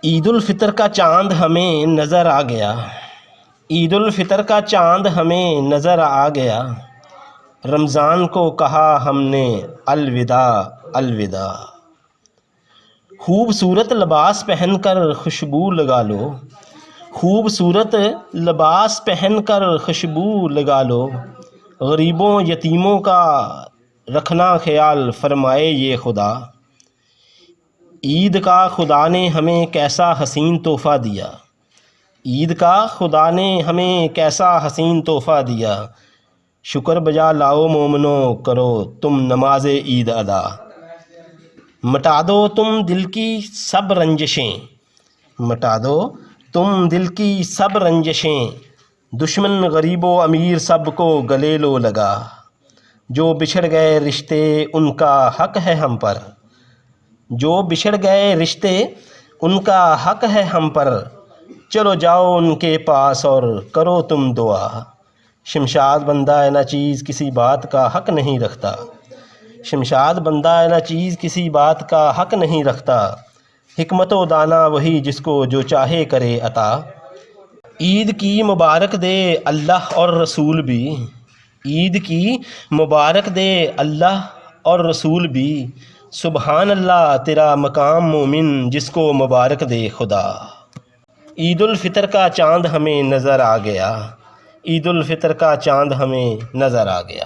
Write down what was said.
عید الفطر کا چاند ہمیں نظر آ گیا، عید الفطر کا چاند ہمیں نظر آ گیا، رمضان کو کہا ہم نے الوداع الوداع۔ خوبصورت لباس پہن کر خوشبو لگا لو، خوبصورت لباس پہن کر خوشبو لگا لو، غریبوں یتیموں کا رکھنا خیال فرمائے یہ خدا۔ عید کا خدا نے ہمیں کیسا حسین تحفہ دیا، عید کا خدا نے ہمیں کیسا حسین تحفہ دیا، شکر بجا لاؤ مومنو کرو تم نماز عید ادا۔ مٹا دو تم دل کی سب رنجشیں، مٹا دو تم دل کی سب رنجشیں، دشمن غریب و امیر سب کو گلے لو لگا، جو بچھڑ گئے رشتے ان کا حق ہے ہم پر، جو بچھڑ گئے رشتے ان کا حق ہے ہم پر، چلو جاؤ ان کے پاس اور کرو تم دعا۔ شمشاد بندہ نہ چیز کسی بات کا حق نہیں رکھتا، شمشاد بندہ نہ چیز کسی بات کا حق نہیں رکھتا، حکمت و دانا وہی جس کو جو چاہے کرے عطا۔ عید کی مبارک دے اللہ اور رسول بھی، عید کی مبارک دے اللہ اور رسول بھی، سبحان اللہ تیرا مقام مومن جس کو مبارک دے خدا۔ عید الفطر کا چاند ہمیں نظر آ گیا، عید الفطر کا چاند ہمیں نظر آ گیا۔